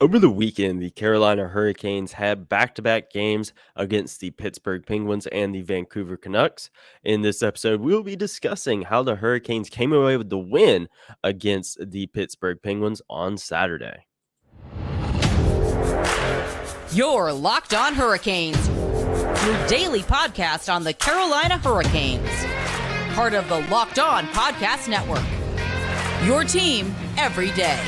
Over the weekend, the Carolina Hurricanes had back-to-back games against the Pittsburgh Penguins and the Vancouver Canucks. In this episode, we'll be discussing how the Hurricanes came away with the win against the Pittsburgh Penguins on Saturday. You're Locked On Hurricanes, your daily podcast on the Carolina Hurricanes. Part of the Locked On Podcast Network. Your team every day.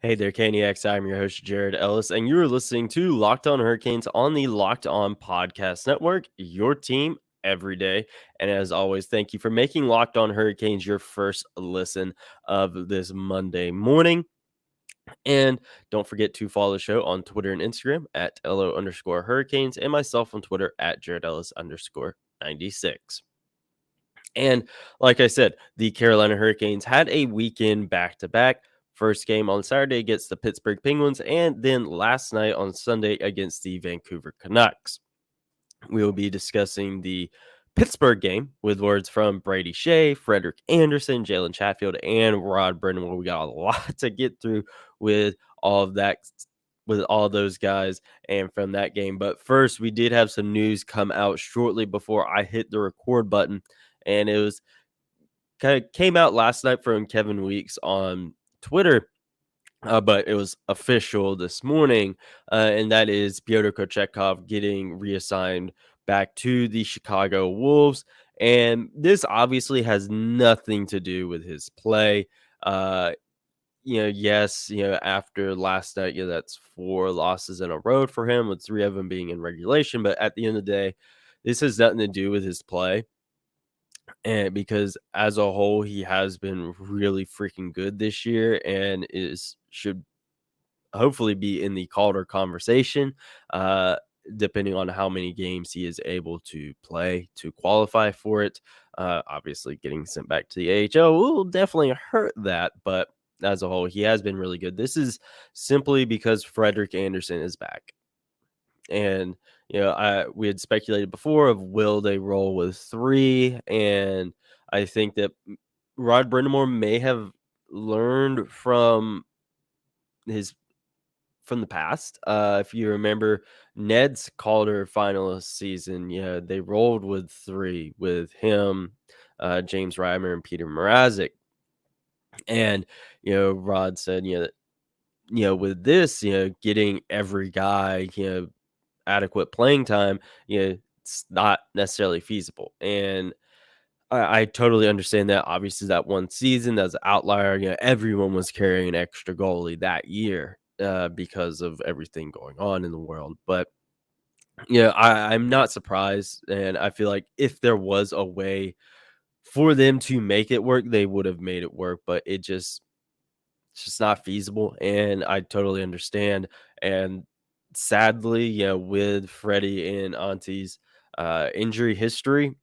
Hey there, Caniacs. I'm your host, Jared Ellis, and you're listening to Locked On Hurricanes on the Locked On Podcast Network, your team every day. And as always, thank you for making Locked On Hurricanes your first listen of this Monday morning. And don't forget to follow the show on Twitter and Instagram at LO_Hurricanes and myself on Twitter at JaredEllis_96. And like I said, the Carolina Hurricanes had a weekend back-to-back. First game on Saturday against the Pittsburgh Penguins, and then last night on Sunday against the Vancouver Canucks. We will be discussing the Pittsburgh game with words from Brady Skeji, Freddie Andersen, Jalen Chatfield, and Rod Brind'Amour. We got a lot to get through with all of that, with all those guys and from that game. But first, we did have some news come out shortly before I hit the record button, and it was kind of came out last night from Kevin Weeks on Twitter, but it was official this morning, and that is Pyotr Kochetkov getting reassigned back to the Chicago Wolves. And this obviously has nothing to do with his play. Yes, after last night, that's 4 losses in a row for him, with 3 of them being in regulation. But at the end of the day, this has nothing to do with his play. And because as a whole, he has been really freaking good this year and should hopefully be in the Calder conversation, depending on how many games he is able to play to qualify for it. Obviously, getting sent back to the AHL will definitely hurt that, but as a whole, he has been really good. This is simply because Freddie Andersen is back. And we had speculated before of will they roll with 3, and I think that Rod Brind'Amour may have learned from the past. If you remember Ned's Calder finalist season, they rolled with 3 with him, James Reimer, and Peter Mrazek. And Rod said, with this, getting every guy, adequate playing time, it's not necessarily feasible. And I totally understand that. Obviously, that one season, that's an outlier. Everyone was carrying an extra goalie that year because of everything going on in the world. But I'm not surprised, and I feel like if there was a way for them to make it work, they would have made it work. But it's just not feasible, and I totally understand. And sadly, with Freddie and Auntie's injury history,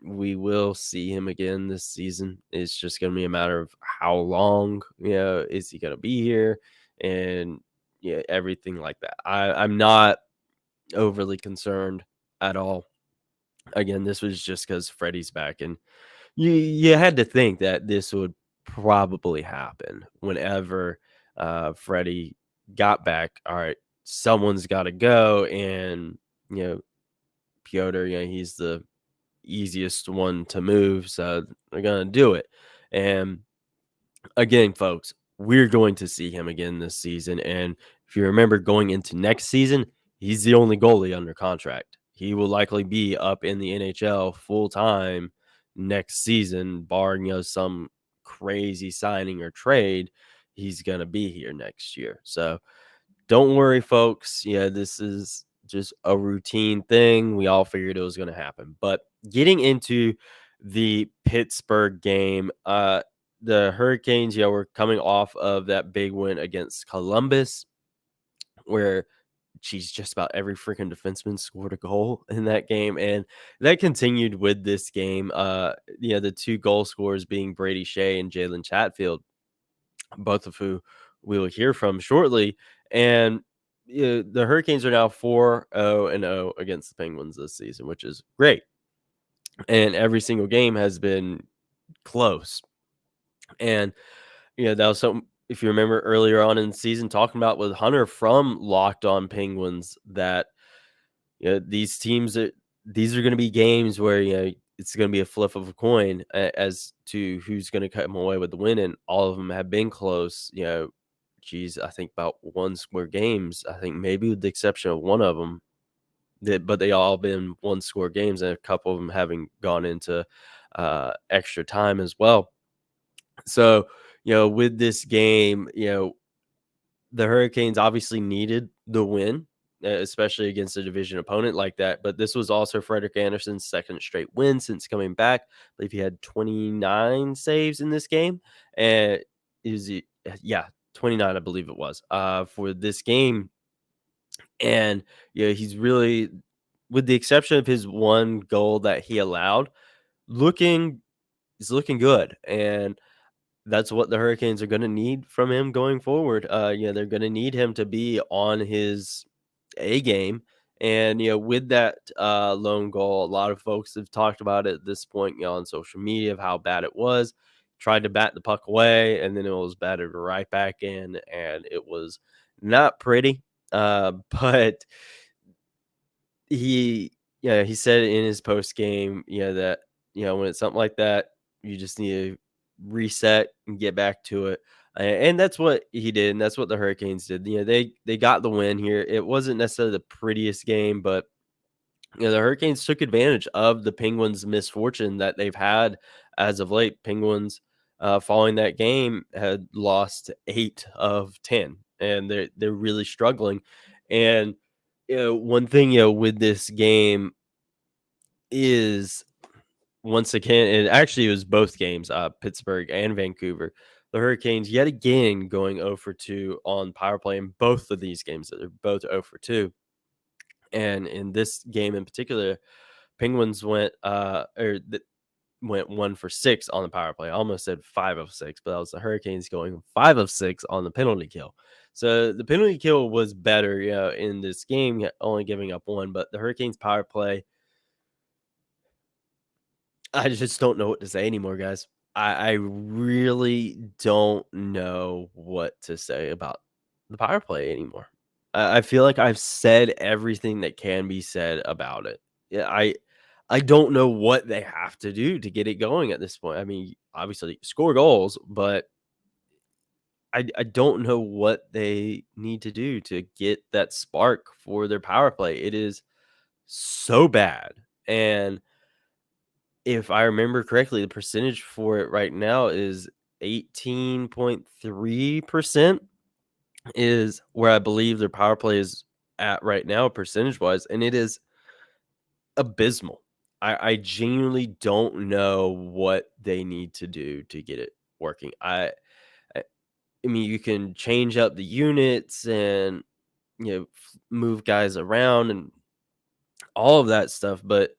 we will see him again this season. It's just going to be a matter of how long, is he going to be here, and everything like that. I'm not overly concerned at all. Again, this was just because Freddie's back, and you had to think that this would probably happen whenever Freddie got back. All right, someone's got to go, and Pyotr, he's the easiest one to move, so they're gonna do it. And again, folks, we're going to see him again this season. And if you remember going into next season, he's the only goalie under contract. He will likely be up in the NHL full time next season, barring some crazy signing or trade. He's gonna be here next year. So don't worry, folks. This is just a routine thing. We all figured it was going to happen. But getting into the Pittsburgh game, the Hurricanes, were coming off of that big win against Columbus, where just about every freaking defenseman scored a goal in that game. And that continued with this game. The 2 goal scorers being Brady Skeji and Jalen Chatfield, both of who we will hear from shortly. And the Hurricanes are now 4-0-0 against the Penguins this season, which is great. And every single game has been close. And that was something, if you remember earlier on in the season, talking about with Hunter from Locked On Penguins, that these teams these are going to be games where it's going to be a flip of a coin as to who's going to come away with the win, and all of them have been close. I think about 1-score games. I think maybe with the exception of one of them, but they all been 1-score games, and a couple of them having gone into extra time as well. So with this game, the Hurricanes obviously needed the win, especially against a division opponent like that. But this was also Freddie Andersen's second straight win since coming back. I believe he had 29 saves in this game. And yeah, 29, I believe it was, for this game. And he's really, with the exception of his one goal that he allowed, he's looking good. And that's what the Hurricanes are going to need from him going forward. They're going to need him to be on his A game. And, with that lone goal, a lot of folks have talked about it at this point, on social media, of how bad it was. Tried to bat the puck away, and then it was batted right back in, and it was not pretty. But he said in his post game, that, when it's something like that, you just need to reset and get back to it. And that's what he did, and that's what the Hurricanes did. They got the win here. It wasn't necessarily the prettiest game, but the Hurricanes took advantage of the Penguins' misfortune that they've had as of late. Penguins, following that game, had lost 8 of 10, and they're really struggling. And one thing with this game is, once again, and actually it was both games, Pittsburgh and Vancouver, the Hurricanes yet again going 0 for 2 on power play in both of these games. They're both 0 for 2. And in this game in particular, Penguins went 1 for 6 on the power play. I almost said 5 of 6, but that was the Hurricanes going 5 of 6 on the penalty kill. So the penalty kill was better, in this game, only giving up 1. But the Hurricanes power play, I just don't know what to say anymore, guys. I really don't know what to say about the power play anymore. I feel like I've said everything that can be said about it. Yeah, I don't know what they have to do to get it going at this point. I mean, obviously score goals, but I don't know what they need to do to get that spark for their power play. It is so bad. And if I remember correctly, the percentage for it right now is 18.3% is where I believe their power play is at right now, percentage wise, and it is abysmal. I genuinely don't know what they need to do to get it working. I I mean, you can change up the units and move guys around and all of that stuff, but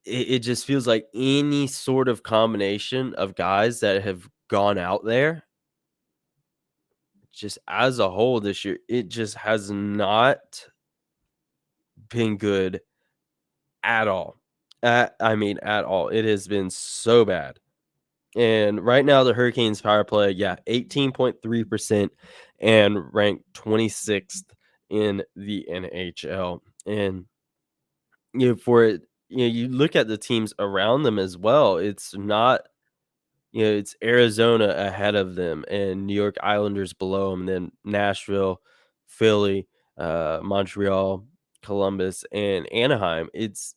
it just feels like any sort of combination of guys that have gone out there, just as a whole this year, it just has not been good at all. I mean, at all. It has been so bad. And right now, the Hurricanes power play, 18.3% and ranked 26th in the NHL. And for it, you look at the teams around them as well. It's not, it's Arizona ahead of them, and New York Islanders below them, then Nashville, Philly, Montreal, Columbus, and Anaheim. It's,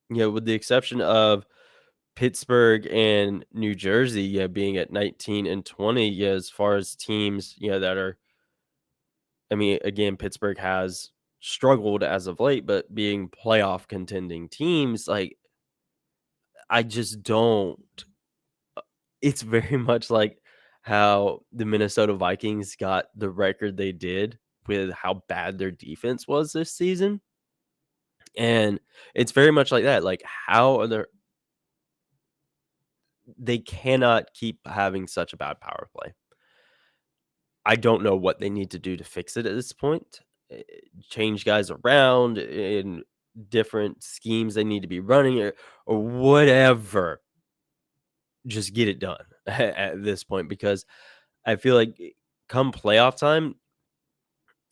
with the exception of Pittsburgh and New Jersey, being at 19 and 20, as far as teams, that are, I mean, again, Pittsburgh has struggled as of late, but being playoff contending teams, like, I just don't. It's very much like how the Minnesota Vikings got the record they did with how bad their defense was this season. And it's very much like that. Like, how are they cannot keep having such a bad power play. I don't know what they need to do to fix it at this point. Change guys around in different schemes they need to be running or whatever. Just get it done at this point, because I feel like come playoff time,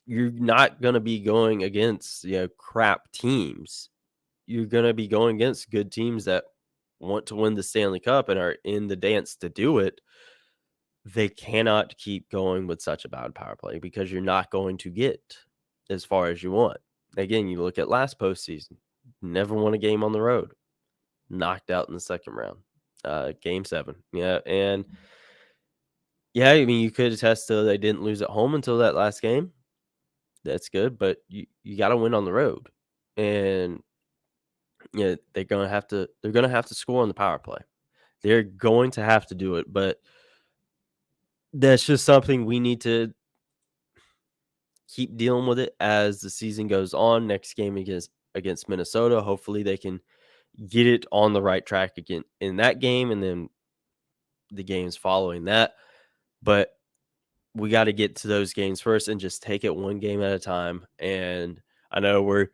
you're not going to be going against crap teams. You're going to be going against good teams that want to win the Stanley Cup and are in the dance to do it. They cannot keep going with such a bad power play, because you're not going to get as far as you want. Again, you look at last postseason, never won a game on the road, knocked out in the second round, game 7. Yeah, and yeah, I mean, you could attest to they didn't lose at home until that last game. That's good, but you got to win on the road, and they're gonna have to score on the power play. They're going to have to do it, but that's just something we need to keep dealing with it as the season goes on. Next game against Minnesota, hopefully they can get it on the right track again in that game, and then the games following that. But we got to get to those games first and just take it one game at a time. And I know we're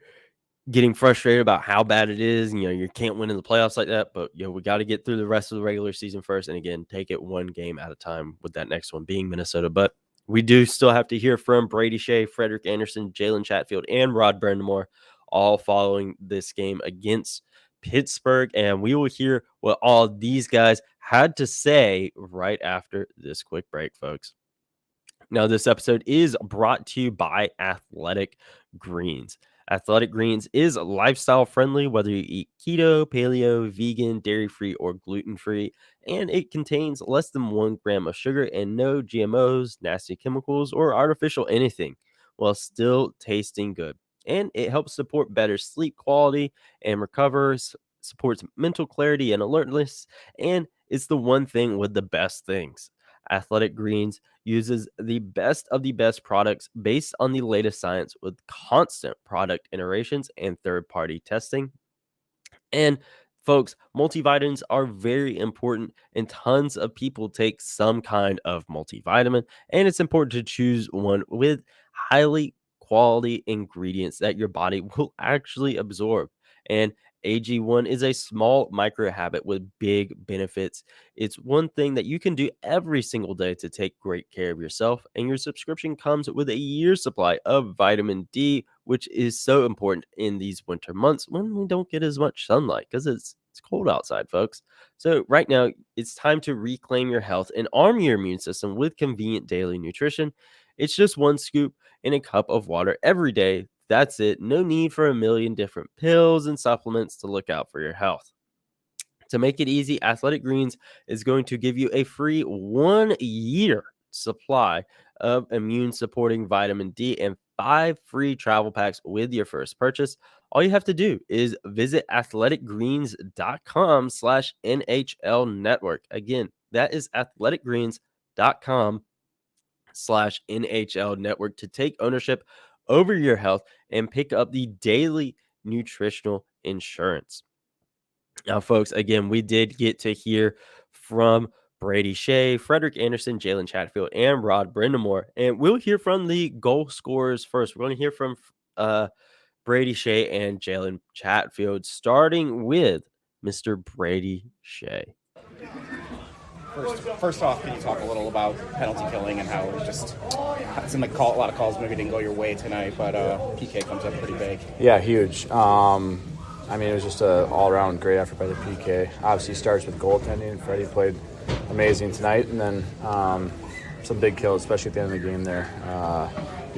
getting frustrated about how bad it is. You can't win in the playoffs like that, but we got to get through the rest of the regular season first. And again, take it one game at a time, with that next one being Minnesota. But we do still have to hear from Brady Skeji, Freddie Andersen, Jalen Chatfield, and Rod Brind'Amour, all following this game against Pittsburgh. And we will hear what all these guys had to say right after this quick break, folks. Now, this episode is brought to you by Athletic Greens. Athletic Greens is lifestyle friendly, whether you eat keto, paleo, vegan, dairy-free, or gluten-free, and it contains less than 1 gram of sugar and no GMOs, nasty chemicals, or artificial anything, while still tasting good. And it helps support better sleep quality and supports mental clarity and alertness, and it's the one thing with the best things. Athletic Greens uses the best of the best products based on the latest science, with constant product iterations and third-party testing. And folks, multivitamins are very important, and tons of people take some kind of multivitamin, and it's important to choose one with highly quality ingredients that your body will actually absorb. And AG1 is a small micro habit with big benefits. It's one thing that you can do every single day to take great care of yourself, and your subscription comes with a year's supply of vitamin D, which is so important in these winter months when we don't get as much sunlight, because it's cold outside, folks. So right now, it's time to reclaim your health and arm your immune system with convenient daily nutrition. It's just 1 scoop in a cup of water every day. That's it. No need for a million different pills and supplements to look out for your health. To make it easy, Athletic Greens is going to give you a free 1-year supply of immune-supporting vitamin D and 5 free travel packs with your first purchase. All you have to do is visit athleticgreens.com/NHL network. Again, that is athleticgreens.com/NHL network to take ownership over your health and pick up the daily nutritional insurance. Now, folks, again, we did get to hear from Brady Skeji, Freddie Andersen, Jalen Chatfield, and Rod Brind'Amour, and we'll hear from the goal scorers first. We're going to hear from Brady Skeji and Jalen Chatfield, starting with Mr. Brady Skeji. First off, can you talk a little about penalty killing and how it seemed like a lot of calls maybe didn't go your way tonight, but PK comes up pretty big. Yeah, huge. I mean, it was just an all-around great effort by the PK. Obviously, starts with goaltending. Freddie played amazing tonight, and then some big kills, especially at the end of the game there.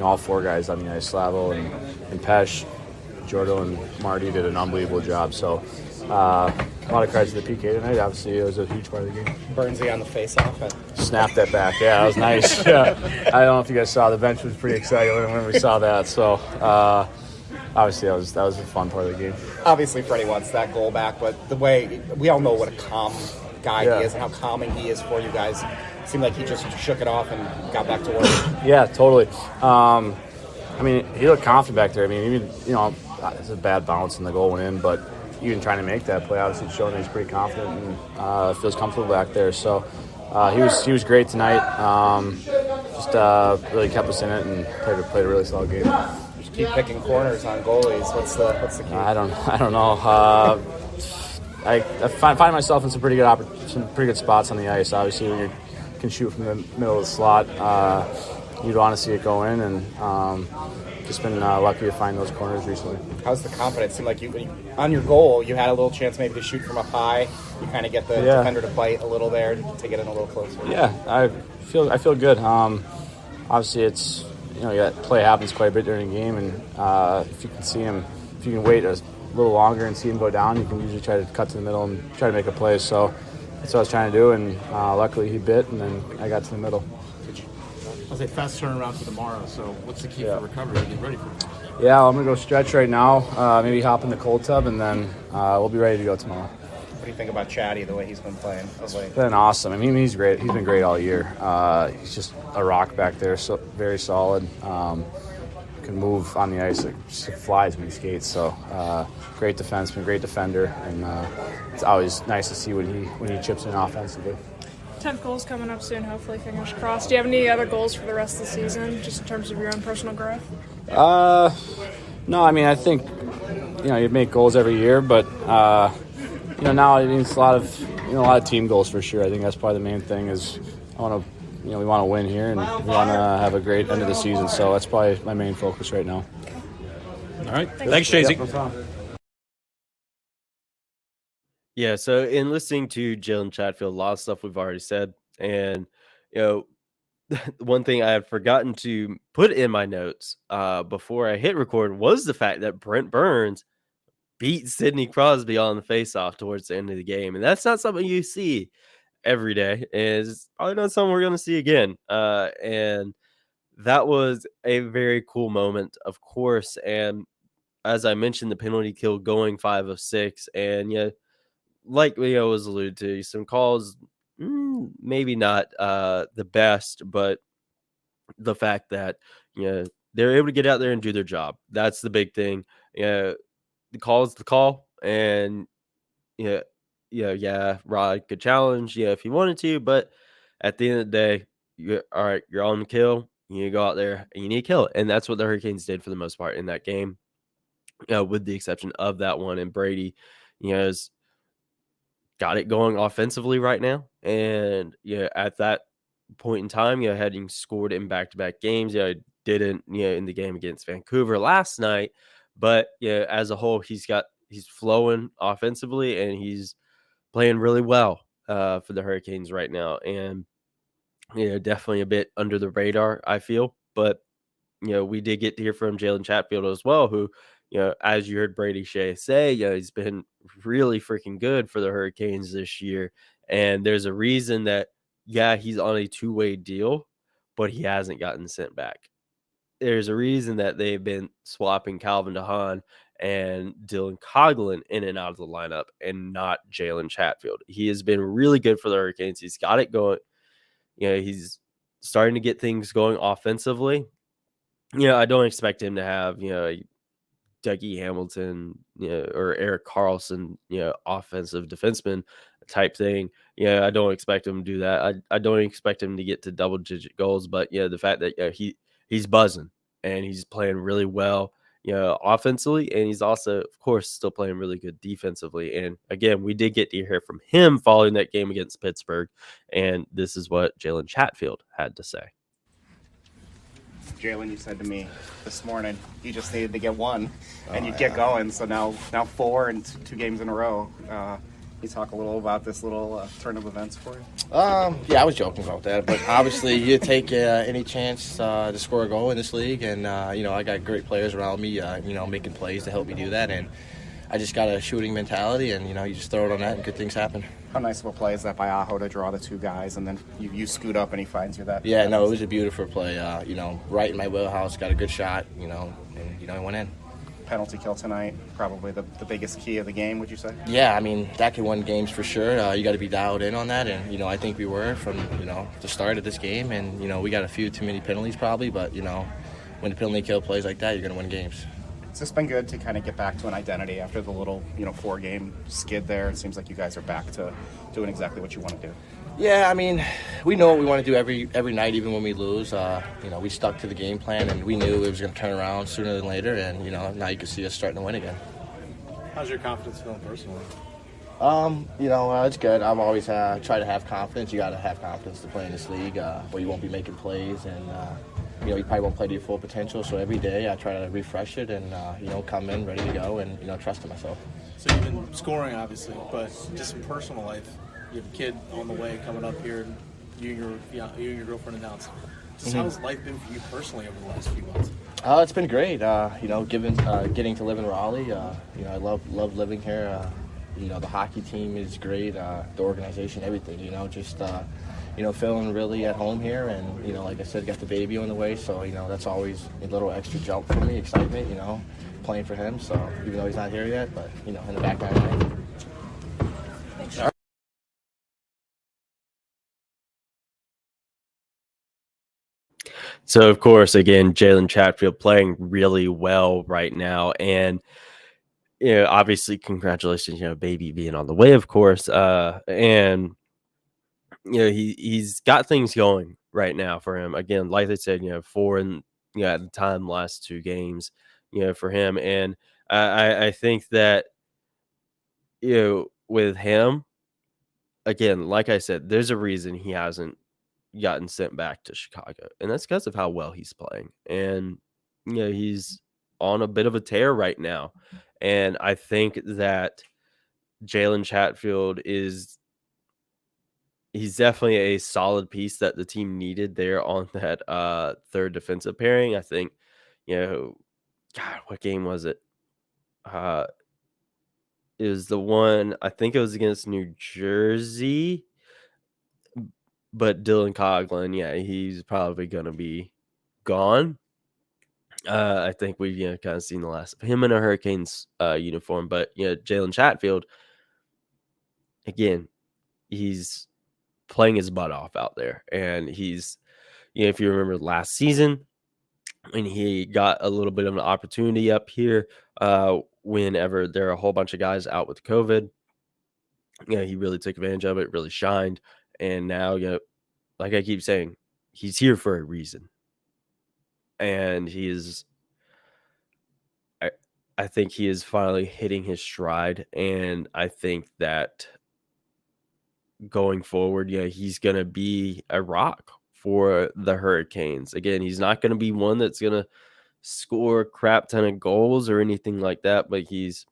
All 4 guys on the ice, Slavo and Pesh, Jordo and Marty did an unbelievable job. So a lot of credit to the PK tonight. Obviously, it was a huge part of the game. Burnsy on the face-off. Snapped that back. Yeah, that was nice. Yeah. I don't know if you guys saw. The bench was pretty excited when we saw that. So obviously, that was a fun part of the game. Obviously, Freddie wants that goal back, but the way we all know what a calm guy he is and how calming he is for you guys. It seemed like he just shook it off and got back to work. Yeah, totally. I mean, he looked confident back there. I mean, even it's a bad bounce and the goal went in, but even trying to make that play, obviously, showing that he's pretty confident and feels comfortable back there. So he was great tonight. just really kept us in it and played a really solid game. Just keep picking corners on goalies. What's the key? I don't know. I find myself in some pretty good spots on the ice. Obviously, when you can shoot from the middle of the slot, you'd want to see it go in, and just been lucky to find those corners recently. How's the confidence? Seemed like you on your goal, you had a little chance maybe to shoot from up high. You kind of get the defender to bite a little there to get in a little closer. Yeah, I feel good. Obviously, it's that play happens quite a bit during the game, and if you can see him, if you can wait a little longer and see him go down, you can usually try to cut to the middle and try to make a play. So that's what I was trying to do, and luckily he bit, and then I got to the middle. I'll say fast turnaround for tomorrow. So what's the key for recovery to get ready for it? Yeah, I'm going to go stretch right now, maybe hop in the cold tub, and then we'll be ready to go tomorrow. What do you think about Chatty, the way he's been playing of late? Been awesome. I mean, he's great. He's been great all year. He's just a rock back there, so very solid. Can move on the ice, just flies when he skates. So great defenseman, great defender, and it's always nice to see when he chips in offensively. 10th goal's coming up soon, hopefully, fingers crossed. Do you have any other goals for the rest of the season, just in terms of your own personal growth? No, I mean, I think you make goals every year, but now I mean, it's a lot of team goals for sure. I think that's probably the main thing is we want to win here, and we want to have a great end of the season. So that's probably my main focus right now. All right, thanks, Jay-Z. Yeah, so in listening to Jalen Chatfield, a lot of stuff we've already said. And, one thing I had forgotten to put in my notes before I hit record was the fact that Brent Burns beat Sidney Crosby on the faceoff towards the end of the game. And that's not something you see every day. It's probably not something we're going to see again. And that was a very cool moment, of course. And as I mentioned, the penalty kill going 5 of 6. And, like we always allude to, some calls maybe not the best, but the fact that they're able to get out there and do their job, that's the big thing. The call is the call, and Rod could challenge if he wanted to, but at the end of the day, you're on the kill. You go out there and you need to kill it, and that's what the Hurricanes did for the most part in that game, with the exception of that one. And Brady, has got it going offensively right now. And at that point in time, having scored in back-to-back games, didn't in the game against Vancouver last night, but as a whole, he's flowing offensively, and he's playing really well for the Hurricanes right now. And definitely a bit under the radar, I feel, but we did get to hear from Jalen Chatfield as well, who as you heard Brady Shea say, he's been really freaking good for the Hurricanes this year. And there's a reason that, he's on a 2-way deal, but he hasn't gotten sent back. There's a reason that they've been swapping Calvin DeHaan and Dylan Coghlan in and out of the lineup, and not Jalen Chatfield. He has been really good for the Hurricanes. He's got it going. He's starting to get things going offensively. I don't expect him to have, Dougie Hamilton, or Erik Karlsson, offensive defenseman type thing. I don't expect him to do that. I don't expect him to get to double-digit goals, but the fact that he's buzzing and he's playing really well, offensively, and he's also, of course, still playing really good defensively. And again, we did get to hear from him following that game against Pittsburgh, and this is what Jalen Chatfield had to say. Jalen, you said to me this morning you just needed to get one, and you'd get going. So now 4 and 2 games in a row. Can you talk a little about this little turn of events for you? Yeah, I was joking about that, but obviously you take any chance to score a goal in this league, and I got great players around me, making plays to help me do that, and I just got a shooting mentality, and you just throw it on that, and good things happen. How nice of a play is that by Aho to draw the 2 guys, and then you scoot up and he finds you that? Yeah, no, it was a beautiful play. Right in my wheelhouse, got a good shot, and I went in. Penalty kill tonight, probably the biggest key of the game, would you say? Yeah, I mean, that can win games for sure. You got to be dialed in on that, and, I think we were from, the start of this game, and, we got a few too many penalties probably, but, when the penalty kill plays like that, you're going to win games. It's just been good to kind of get back to an identity after the little, 4-game skid there. It seems like you guys are back to doing exactly what you want to do. Yeah, I mean, we know what we want to do every night, even when we lose. We stuck to the game plan, and we knew it was going to turn around sooner than later. And now you can see us starting to win again. How's your confidence feeling personally? It's good. I've always tried to have confidence. You got to have confidence to play in this league, where you won't be making plays, and you probably won't play to your full potential. So every day I try to refresh it and come in ready to go and trust in myself. So you've been scoring, obviously, but just in personal life, you have a kid on the way coming up here, and you and your girlfriend announced. Just how's life been for you personally over the last few months? It's been great. Getting to live in Raleigh. I love living here. The hockey team is great. The organization, everything. Feeling really at home here, and like I said, got the baby on the way. So that's always a little extra jump for me, excitement. Playing for him. So even though he's not here yet, but in the back of my mind. So, of course, again, Jalen Chatfield playing really well right now. And, obviously, congratulations, baby being on the way, of course. And, he's got things going right now for him. Again, like I said, 4 and, at the time, last 2 games, for him. And I think that, with him, again, like I said, there's a reason he hasn't gotten sent back to Chicago, and that's because of how well he's playing. And he's on a bit of a tear right now, and I think that Jalen Chatfield he's definitely a solid piece that the team needed there on that third defensive pairing. I think, God, what game was it? It was the one, I think it was against New Jersey. But Dylan Coughlin, yeah, he's probably going to be gone. I think we've kind of seen the last of him in a Hurricanes uniform. But Jalen Chatfield, again, he's playing his butt off out there, and he's if you remember last season, and he got a little bit of an opportunity up here, whenever there are a whole bunch of guys out with COVID, he really took advantage of it, really shined, and now like I keep saying, he's here for a reason. And I think he is finally hitting his stride. And I think that going forward, he's going to be a rock for the Hurricanes. Again, he's not going to be one that's going to score a crap ton of goals or anything like that, but he's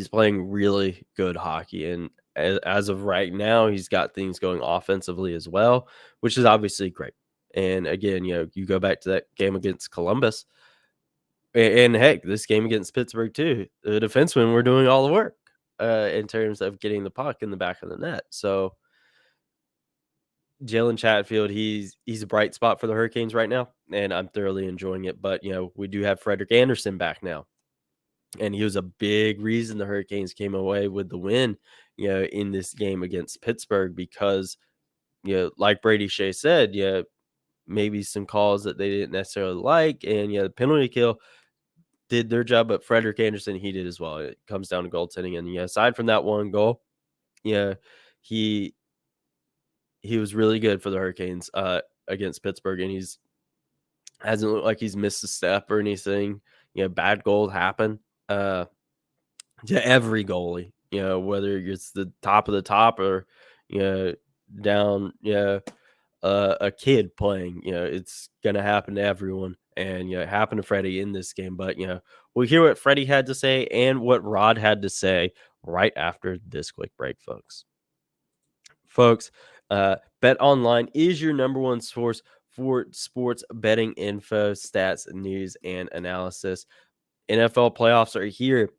playing really good hockey. And as of right now, he's got things going offensively as well, which is obviously great. And again, you go back to that game against Columbus, and heck, this game against Pittsburgh too. The defensemen were doing all the work in terms of getting the puck in the back of the net. So Jalen Chatfield, he's a bright spot for the Hurricanes right now, and I'm thoroughly enjoying it. But we do have Freddie Andersen back now, and he was a big reason the Hurricanes came away with the win, in this game against Pittsburgh, because like Brady Skeji said, maybe some calls that they didn't necessarily like, and the penalty kill did their job, but Freddie Andersen, he did as well. It comes down to goaltending, and aside from that one goal, he was really good for the Hurricanes against Pittsburgh, and he's hasn't looked like he's missed a step or anything. Bad goals happen to every goalie. Whether it's the top of the top or down a kid playing. It's gonna happen to everyone, and it happened to Freddie in this game. But we'll hear what Freddie had to say and what Rod had to say right after this quick break, folks. BetOnline is your number one source for sports betting info, stats, news, and analysis. NFL playoffs are here.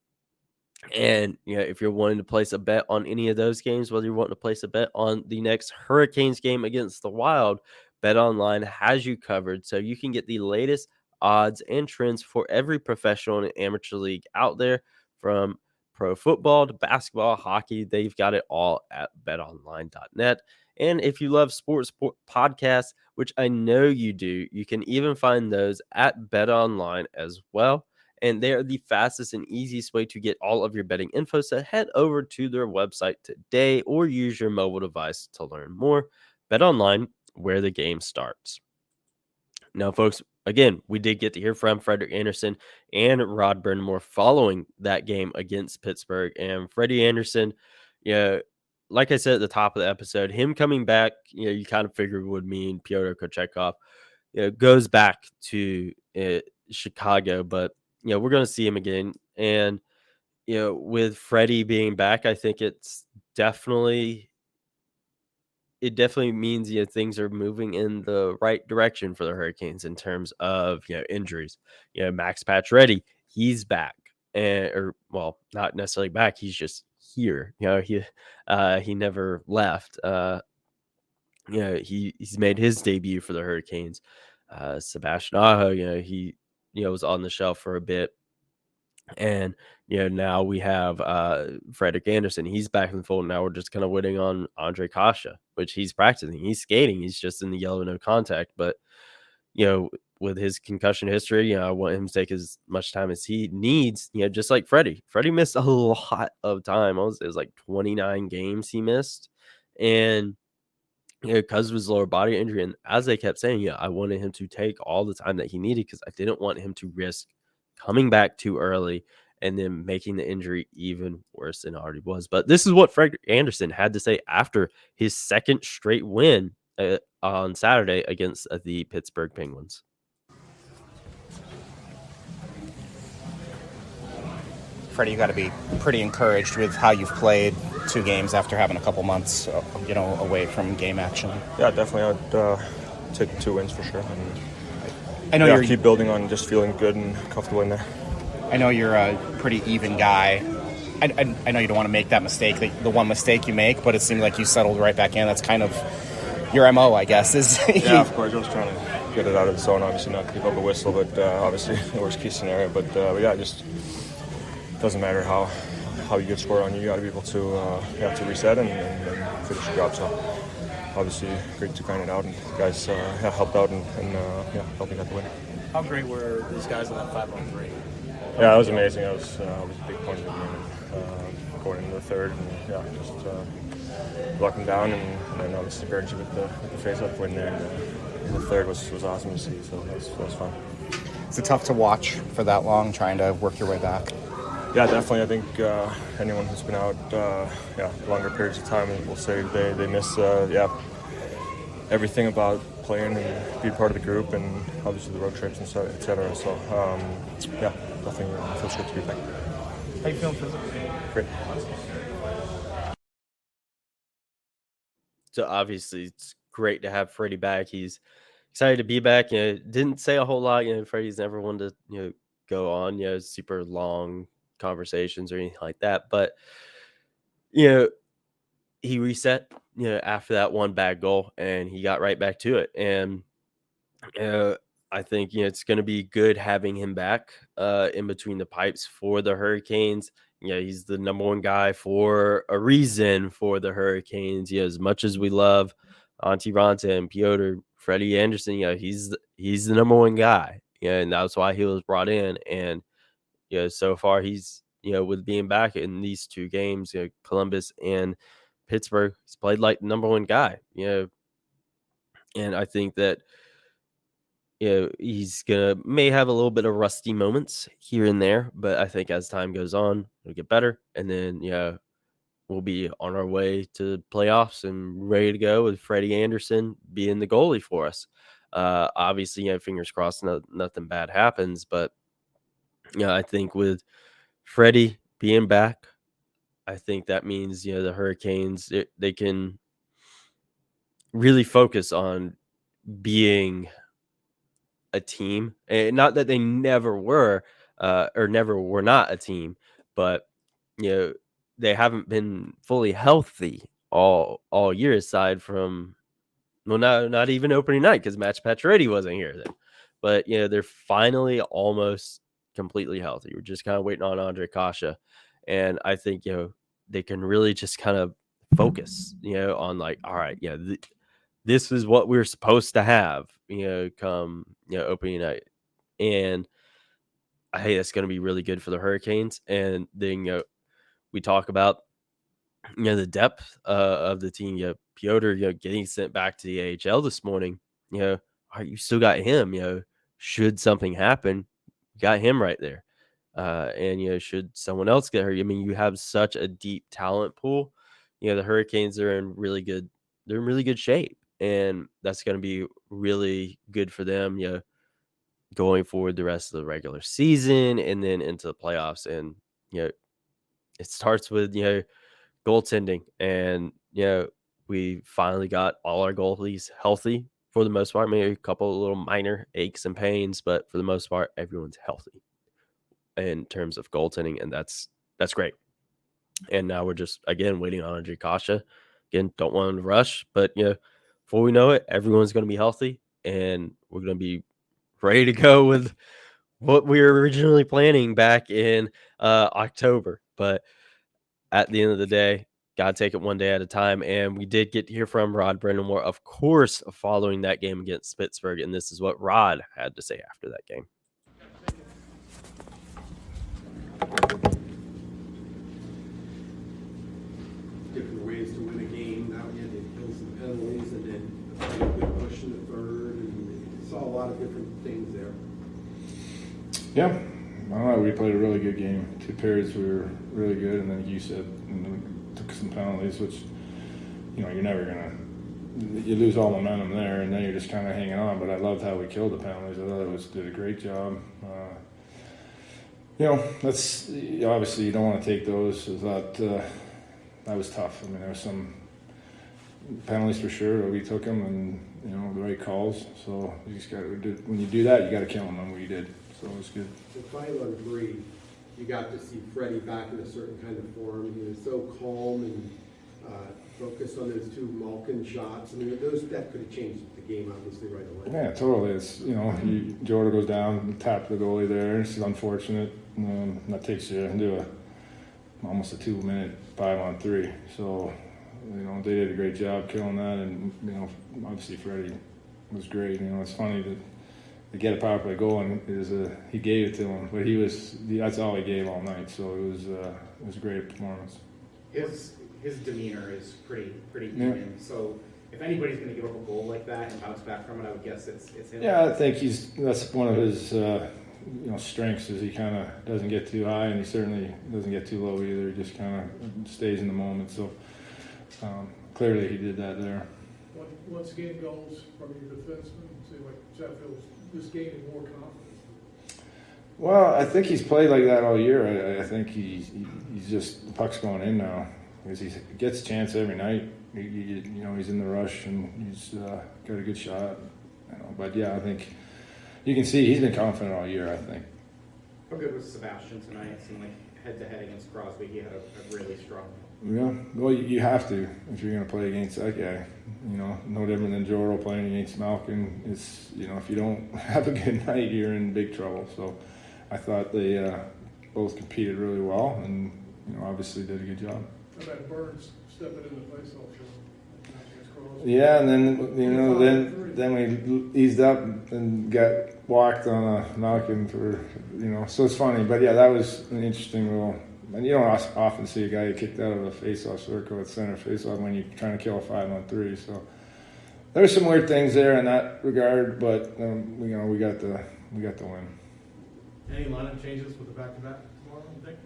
And if you're wanting to place a bet on any of those games, whether you're wanting to place a bet on the next Hurricanes game against the Wild, BetOnline has you covered, so you can get the latest odds and trends for every professional and amateur league out there, from pro football to basketball, hockey. They've got it all at betonline.net. And if you love sports podcasts, which I know you do, you can even find those at BetOnline as well. and they are the fastest and easiest way to get all of your betting info. So head over to their website today or use your mobile device to learn more. BetOnline, where the game starts. Now, folks, again, we did get to hear from Freddie Andersen and Rod Brind'Amour following that game against Pittsburgh. And Freddie Andersen, like I said at the top of the episode, him coming back, you kind of figured would mean Pyotr Kochetkov, goes back to Chicago. But, we're going to see him again. And, with Freddie being back, I think it definitely means things are moving in the right direction for the Hurricanes in terms of injuries. Max Pacioretty, he's back, not necessarily back. He's just here. He never left. He's made his debut for the Hurricanes. Sebastian Aho, he was on the shelf for a bit. And now we have Freddie Andersen. He's back in the fold. Now we're just kind of waiting on Andre Kasha, which he's practicing. He's skating. He's just in the yellow no contact. But with his concussion history, I want him to take as much time as he needs. Just like Freddie. Freddie missed a lot of time. It was like 29 games he missed, and because of his lower body injury. And as they kept saying, I wanted him to take all the time that he needed because I didn't want him to risk coming back too early and then making the injury even worse than it already was. But this is what Freddie Andersen had to say after his second straight win on Saturday against the Pittsburgh Penguins. Freddie, you got to be pretty encouraged with how you've played 2 games after having a couple months, away from game action. Yeah, definitely. I'd take 2 wins for sure. And I know you're keep building on just feeling good and comfortable in there. I know you're a pretty even guy. I know you don't want to make that mistake, the one mistake you make, but it seemed like you settled right back in. That's kind of your MO, I guess. Yeah, of course. I was trying to get it out of the zone, obviously not to give up a whistle, but obviously the worst case scenario. But yeah, just doesn't matter how you get scored on you. You got to be able to to reset and finish the job. So obviously great to grind it out, and the guys helped out and helped me get the win. How great were these guys in that 5-on-3? Yeah, it was amazing. That was a big point of the game. Going into the third, and just lock them down, and then obviously Bergie with the face-off win there. And the third was awesome to see. So that was fun. Is it tough to watch for that long, trying to work your way back? Yeah, definitely. I think anyone who's been out longer periods of time will say they miss everything about playing and being part of the group, and obviously the road trips and so, et cetera. So definitely feels good to be back. How you feeling physically? Great. So obviously it's great to have Freddie back. He's excited to be back. Didn't say a whole lot. Freddie's never one to go on super long conversations or anything like that. But he reset after that one bad goal, and he got right back to it. And I think it's going to be good having him back in between the pipes for the Hurricanes. He's the number one guy for a reason for the Hurricanes. As much as we love Antti Raanta and Pyotr, Freddie Andersen, he's the number one guy. And that's why he was brought in. And so far he's with being back in these 2 games, Columbus and Pittsburgh, he's played like the number one guy. And I think that he's may have a little bit of rusty moments here and there, but I think as time goes on, it'll get better. And then, we'll be on our way to playoffs and ready to go with Freddie Andersen being the goalie for us. Obviously, fingers crossed, nothing bad happens. But, I think with Freddie being back, I think that means, the Hurricanes, they can really focus on being a team, and not that they never were or never were not a team, but they haven't been fully healthy all year, aside from not even opening night, because Max Pacioretty wasn't here then. But they're finally almost completely healthy. We're just kind of waiting on Andre Kasha, and I think they can really just kind of focus on like, all right, this is what we're supposed to have, come, opening night. And hey, that's going to be really good for the Hurricanes. And then, we talk about, the depth of the team. Pyotr, getting sent back to the AHL this morning. All right, you still got him. Should something happen, you got him right there. And should someone else get hurt, I mean, you have such a deep talent pool. The Hurricanes are in really good. They're in really good shape, and that's going to be really good for them. Going forward the rest of the regular season and then into the playoffs. And it starts with goaltending, and we finally got all our goalies healthy for the most part. Maybe a couple of little minor aches and pains, but for the most part, everyone's healthy in terms of goaltending, and that's great. And now we're just again waiting on Andre Kasha. Again, don't want to rush, but before we know it, everyone's going to be healthy, and we're going to be ready to go with what we were originally planning back in October. But at the end of the day, gotta take it one day at a time. And we did get to hear from Rod Brind'Amour, of course, following that game against Pittsburgh. And this is what Rod had to say after that game. Different ways to win a game. Now we had to kill some penalties and then a good push in the third, and saw a lot of different things there. Yeah, I don't know. We played a really good game. 2 periods we were really good, and then you said took some penalties, which you're never gonna. You lose all momentum there, and then you're just kind of hanging on. But I loved how we killed the penalties. I thought it did a great job. That's obviously you don't want to take those. I thought that was tough. I mean, there were some penalties for sure, but we took them, and the right calls. So you just got when you do that, you got to kill them, and we did. So it was good. The final on Bree, you got to see Freddie back in a certain kind of form. He was so calm and focused on those 2 Malkin shots. I mean, that could have changed the game obviously right away. Yeah, totally. It's Jordan goes down, tap the goalie there. It's unfortunate. That takes you into almost a 2-minute 5-on-3. So they did a great job killing that, and obviously Freddie was great. It's funny that. To get a power play goal, and he gave it to him, but that's all he gave all night. So it was a great performance. His demeanor is pretty even. So if anybody's going to give up a goal like that and bounce back from it, I would guess it's him. Yeah, I think that's one of his strengths is he kind of doesn't get too high, and he certainly doesn't get too low either. He just kind of stays in the moment. So clearly he did that there. Once the game goes from your defenseman, see like Chatfield's just gaining more confidence. Well, I think he's played like that all year. I think he's just the puck's going in now because he gets a chance every night. He's in the rush and he's got a good shot. But yeah, I think you can see he's been confident all year. I think. How good was Sebastian tonight? It seemed like head-to-head against Crosby, he had a really strong. Yeah, well, you have to if you're going to play against that guy. No different than Jordo playing against Malkin. It's if you don't have a good night, you're in big trouble. So, I thought they both competed really well, and obviously did a good job. How about Burns stepping in the faceoff show? Yeah, and then then we eased up and got walked on a Malkin for So it's funny, but yeah, that was an interesting little. And you don't often see a guy get kicked out of a face-off circle at center face-off when you're trying to kill a 5-on-3. So there's some weird things there in that regard, but we got the win. Any lineup changes with the back-to-back tomorrow, you think?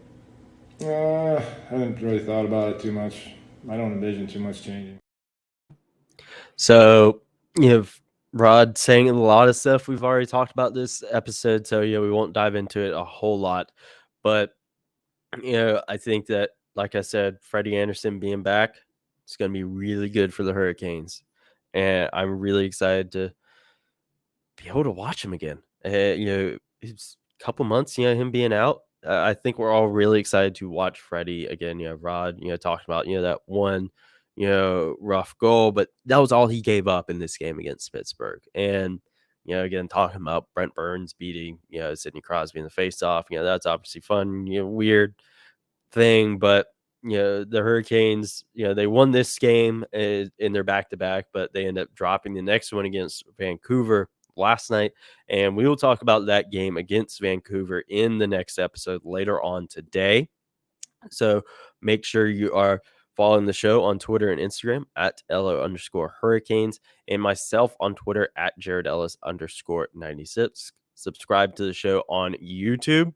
I haven't really thought about it too much. I don't envision too much changing. So Rod saying a lot of stuff we've already talked about this episode, so we won't dive into it a whole lot, but. I think that, like I said, Freddie Andersen being back, it's going to be really good for the Hurricanes. And I'm really excited to be able to watch him again. It's a couple months, him being out. I think we're all really excited to watch Freddie again. Rod, talking about, that one, rough goal, but that was all he gave up in this game against Pittsburgh. And, again, talking about Brent Burns beating, Sidney Crosby in the faceoff. That's obviously fun, weird thing. But, the Hurricanes, they won this game in their back-to-back, but they end up dropping the next one against Vancouver last night. And we will talk about that game against Vancouver in the next episode later on today. So make sure you are following the show on Twitter and Instagram at LO_Hurricanes and myself on Twitter at Jared Ellis _96. Subscribe to the show on YouTube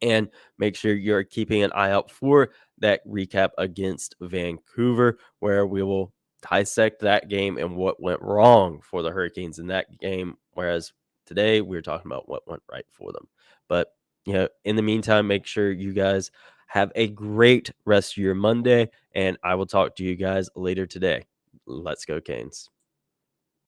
and make sure you're keeping an eye out for that recap against Vancouver, where we will dissect that game and what went wrong for the Hurricanes in that game. Whereas today we're talking about what went right for them. But in the meantime, make sure you guys have a great rest of your Monday, and I will talk to you guys later today. Let's go, Canes.